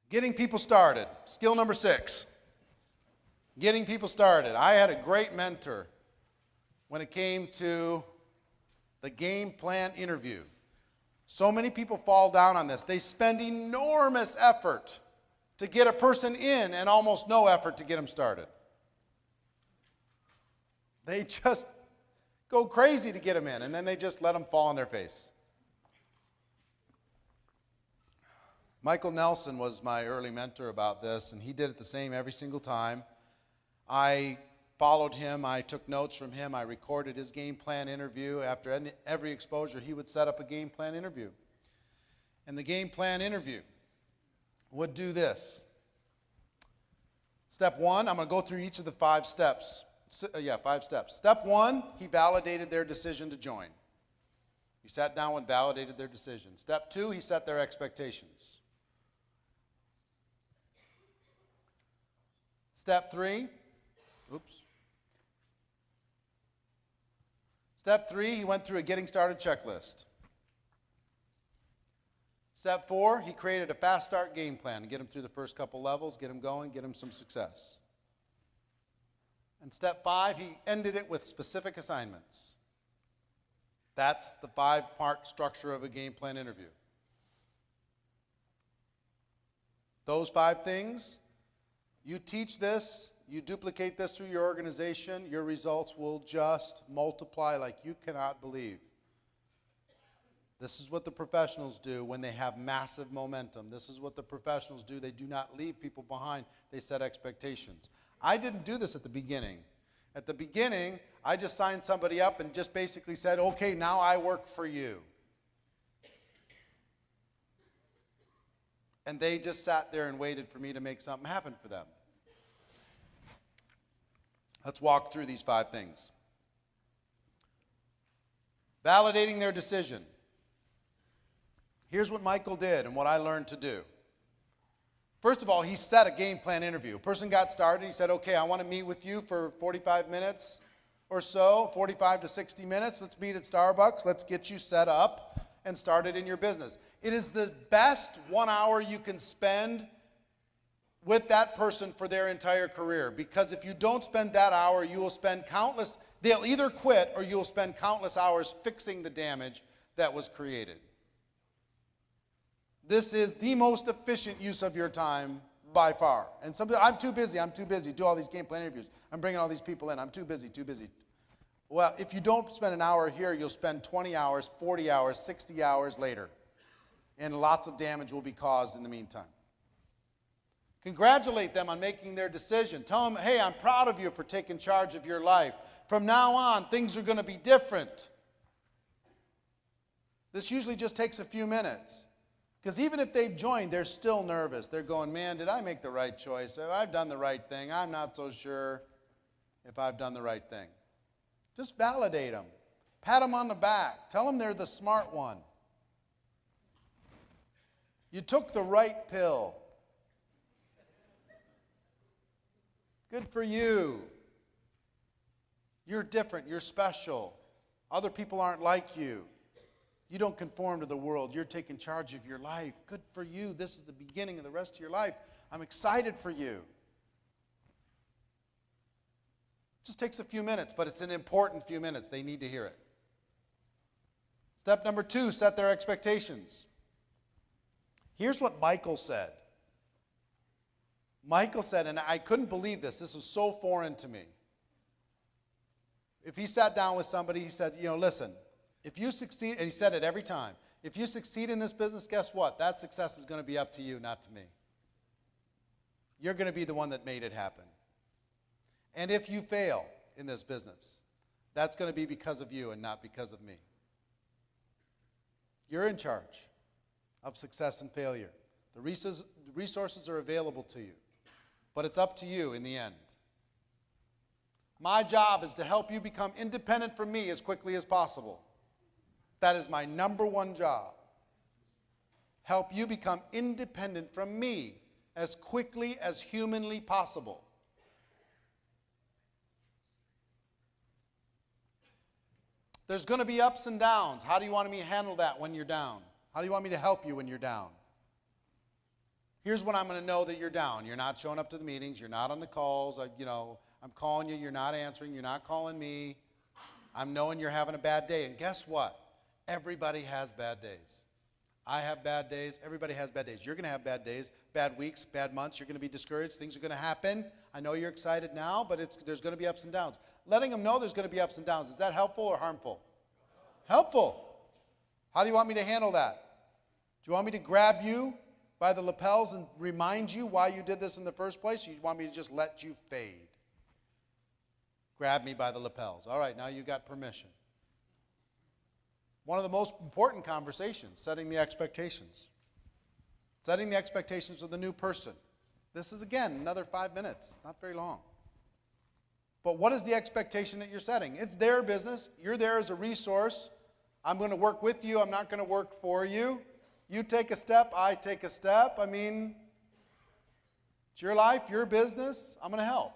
Getting people started. Skill number 6. Getting people started. I had a great mentor when it came to the game plan interview. So many people fall down on this. They spend enormous effort to get a person in and almost no effort to get them started. They just go crazy to get them in, and then they just let them fall on their face. Michael Nelson was my early mentor about this, and he did it the same every single time. I followed him. I took notes from him. I recorded his game plan interview. After every exposure, he would set up a game plan interview. And the game plan interview would do this. Step 1, I'm going to go through each of the 5 steps. 5 steps. Step 1, he validated their decision to join. He sat down and validated their decision. Step 2, he set their expectations. Step 3, Step 3, he went through a getting started checklist. Step 4, he created a fast start game plan to get him through the first couple levels, get him going, get him some success. And step 5, he ended it with specific assignments. That's the 5-part structure of a game plan interview. Those 5 things, you teach this, you duplicate this through your organization, your results will just multiply like you cannot believe. This is what the professionals do when they have massive momentum. This is what the professionals do. They do not leave people behind. They set expectations. I didn't do this at the beginning. At the beginning, I just signed somebody up and just basically said, okay, now I work for you. And they just sat there and waited for me to make something happen for them. Let's walk through these 5 things. Validating their decision. Here's what Michael did and what I learned to do. First of all, he set a game plan interview. A person got started. He said, okay, I want to meet with you for 45 minutes or so, 45 to 60 minutes. Let's meet at Starbucks. Let's get you set up and started in your business. It is the best 1 hour you can spend with that person for their entire career, because if you don't spend that hour, you will spend countless, they'll either quit or you'll spend countless hours fixing the damage that was created. This is the most efficient use of your time by far. And some people, I'm too busy, do all these game plan interviews. I'm bringing all these people in, I'm too busy. Well, if you don't spend an hour here, you'll spend 20 hours, 40 hours, 60 hours later. And lots of damage will be caused in the meantime. Congratulate them on making their decision. Tell them, hey, I'm proud of you for taking charge of your life. From now on, things are going to be different. This usually just takes a few minutes. Because even if they've joined, they're still nervous. They're going, man, did I make the right choice? Have I done the right thing? I'm not so sure if I've done the right thing. Just validate them. Pat them on the back. Tell them they're the smart one. You took the right pill. Good for you. You're different. You're special. Other people aren't like you. You don't conform to the world. You're taking charge of your life. Good for you. This is the beginning of the rest of your life. I'm excited for you. It just takes a few minutes, but it's an important few minutes. They need to hear it. Step number 2, set their expectations. Here's what Michael said. Michael said, and I couldn't believe this. This was so foreign to me. If he sat down with somebody, he said, listen, if you succeed, and he said it every time, if you succeed in this business, guess what? That success is going to be up to you, not to me. You're going to be the one that made it happen. And if you fail in this business, that's going to be because of you and not because of me. You're in charge of success and failure. The resources are available to you, but it's up to you in the end. My job is to help you become independent from me as quickly as possible. That is my number one job. Help you become independent from me as quickly as humanly possible. There's going to be ups and downs. How do you want me to handle that when you're down? How do you want me to help you when you're down? Here's when I'm going to know that you're down. You're not showing up to the meetings. You're not on the calls. I'm calling you. You're not answering. You're not calling me. I'm knowing you're having a bad day. And guess what? Everybody has bad days. I have bad days. Everybody has bad days. You're going to have bad days, bad weeks, bad months. You're going to be discouraged. Things are going to happen. I know you're excited now, but there's going to be ups and downs. Letting them know there's going to be ups and downs. Is that helpful or harmful? Helpful. How do you want me to handle that? Do you want me to grab you by the lapels and remind you why you did this in the first place? Or you want me to just let you fade? Grab me by the lapels. All right, now you got permission. One of the most important conversations, setting the expectations. Setting the expectations of the new person. This is, again, another 5 minutes, not very long. But what is the expectation that you're setting? It's their business. You're there as a resource. I'm going to work with you. I'm not going to work for you. You take a step, I take a step. I mean, it's your life, your business. I'm going to help.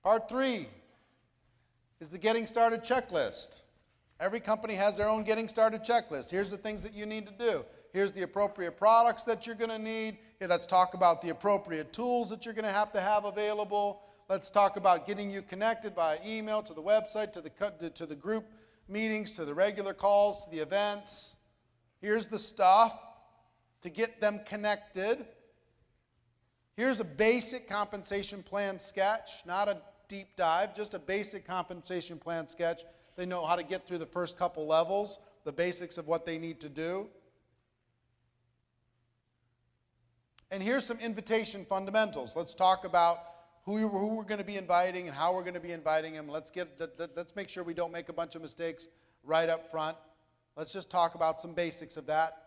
Part 3 is the getting started checklist. Every company has their own getting started checklist. Here's the things that you need to do. Here's the appropriate products that you're going to need. Here, let's talk about the appropriate tools that you're going to have available. Let's talk about getting you connected via email, to the website, to the group meetings, to the regular calls, to the events. Here's the stuff to get them connected. Here's a basic compensation plan sketch, not a deep dive, just a basic compensation plan sketch. They know how to get through the first couple levels, the basics of what they need to do. And here's some invitation fundamentals. Let's talk about who we're going to be inviting and how we're going to be inviting them. Let's make sure we don't make a bunch of mistakes right up front. Let's just talk about some basics of that.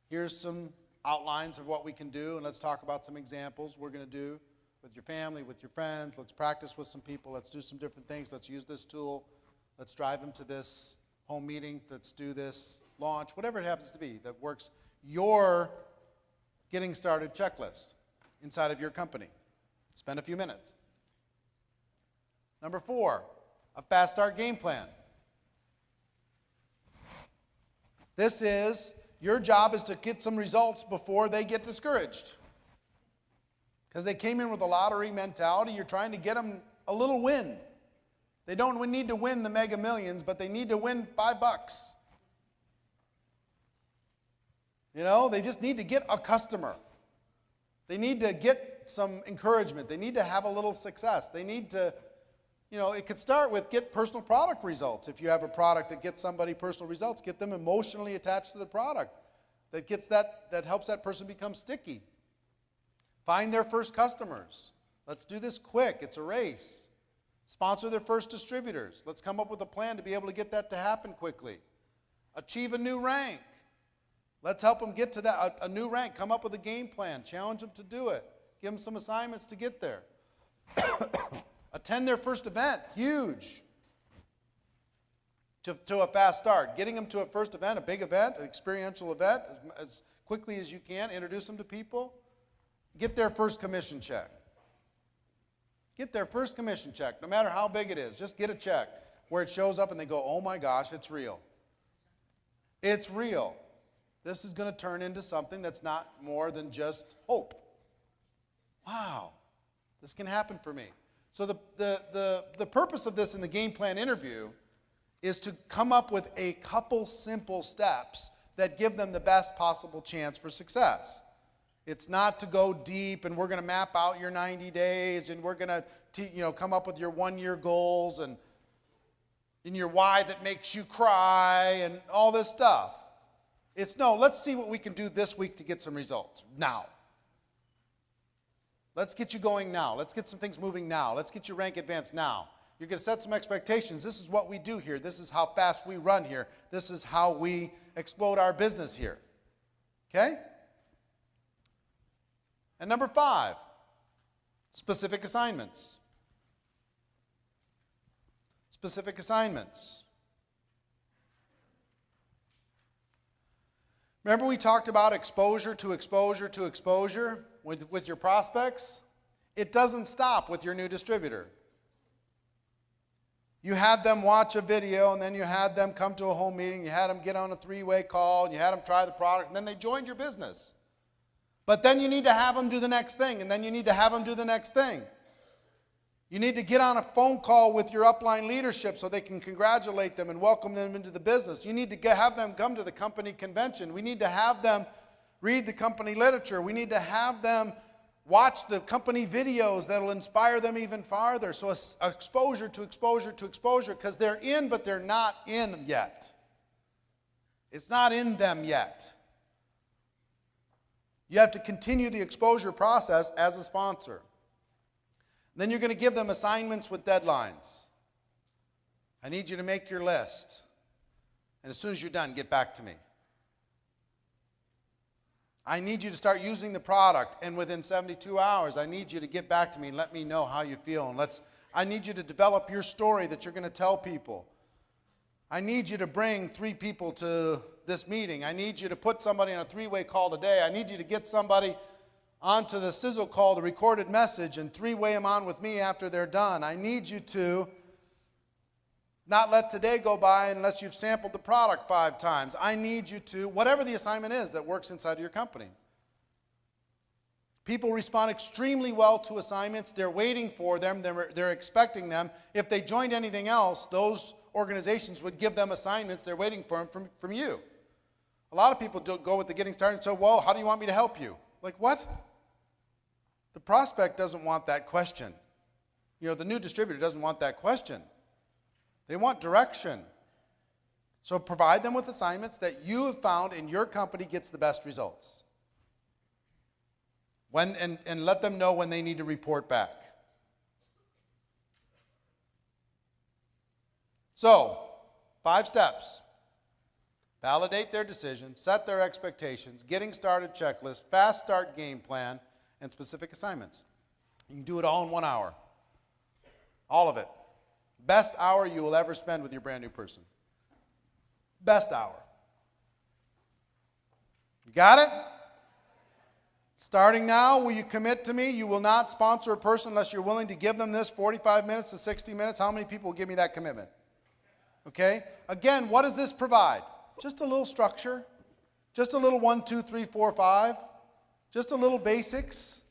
Here's some outlines of what we can do, and let's talk about some examples we're going to do with your family, with your friends. Let's practice with some people. Let's do some different things. Let's use this tool. Let's drive them to this home meeting. Let's do this launch, whatever it happens to be that works. Your getting started checklist inside of your company. Spend a few minutes. Number 4, a fast start game plan. This is, your job is to get some results before they get discouraged. Because they came in with a lottery mentality. You're trying to get them a little win. They don't need to win the Mega Millions, but they need to win $5. You know, they just need to get a customer. They need to get some encouragement. They need to have a little success. They need to, it could start with get personal product results. If you have a product that gets somebody personal results, get them emotionally attached to the product. That helps that person become sticky. Find their first customers. Let's do this quick. It's a race. Sponsor their first distributors. Let's come up with a plan to be able to get that to happen quickly. Achieve a new rank. Let's help them get to that, a new rank. Come up with a game plan. Challenge them to do it. Give them some assignments to get there. Attend their first event. Huge. To a fast start. Getting them to a first event, a big event, an experiential event, as quickly as you can. Introduce them to people. Get their first commission check. Get their first commission check, no matter how big it is. Just get a check where it shows up and they go, oh my gosh, it's real. It's real. This is going to turn into something that's not more than just hope. Wow, this can happen for me. So the purpose of this in the game plan interview is to come up with a couple simple steps that give them the best possible chance for success. It's not to go deep and we're going to map out your 90 days and we're going to come up with your 1-year goals and your why that makes you cry and all this stuff. It's no, let's see what we can do this week to get some results now. Let's get you going now. Let's get some things moving now. Let's get your rank advanced now. You're going to set some expectations. This is what we do here. This is how fast we run here. This is how we explode our business here. Okay? And number 5, specific assignments. Specific assignments. Remember we talked about exposure to exposure to exposure with your prospects? It doesn't stop with your new distributor. You had them watch a video, and then you had them come to a home meeting, you had them get on a 3-way call, and you had them try the product, and then they joined your business. But then you need to have them do the next thing, and then you need to have them do the next thing. You need to get on a phone call with your upline leadership so they can congratulate them and welcome them into the business. You need to have them come to the company convention. We need to have them read the company literature. We need to have them watch the company videos that will inspire them even farther. So exposure to exposure to exposure, because they're in, but they're not in yet. It's not in them yet. You have to continue the exposure process as a sponsor. Then you're going to give them assignments with deadlines. I need you to make your list. And as soon as you're done, get back to me. I need you to start using the product, and within 72 hours, I need you to get back to me and let me know how you feel. And I need you to develop your story that you're going to tell people. I need you to bring 3 people to this meeting. I need you to put somebody on a 3-way call today. I need you to get somebody onto the sizzle call, the recorded message, and 3-way them on with me after they're done. I need you to not let today go by unless you've sampled the product 5 times. I need you to, whatever the assignment is that works inside of your company. People respond extremely well to assignments. They're waiting for them. They're expecting them. If they joined anything else, those organizations would give them assignments. They're waiting for them from you. A lot of people don't go with the getting started and say, well, how do you want me to help you? Like, what? The prospect doesn't want that question. The new distributor doesn't want that question. They want direction. So provide them with assignments that you have found in your company gets the best results. And let them know when they need to report back. So, 5 steps. Validate their decision, set their expectations, getting started checklist, fast start game plan, and specific assignments. You can do it all in 1 hour. All of it. Best hour you will ever spend with your brand new person. Best hour. You got it? Starting now, will you commit to me? You will not sponsor a person unless you're willing to give them this 45 minutes to 60 minutes. How many people will give me that commitment? Okay? Again, what does this provide? Just a little structure. Just a little 1, 2, 3, 4, 5. Just a little basics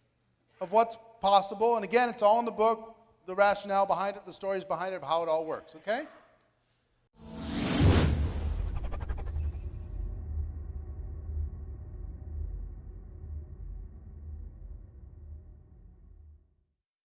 of what's possible. And again, it's all in the book, the rationale behind it, the stories behind it, of how it all works. Okay?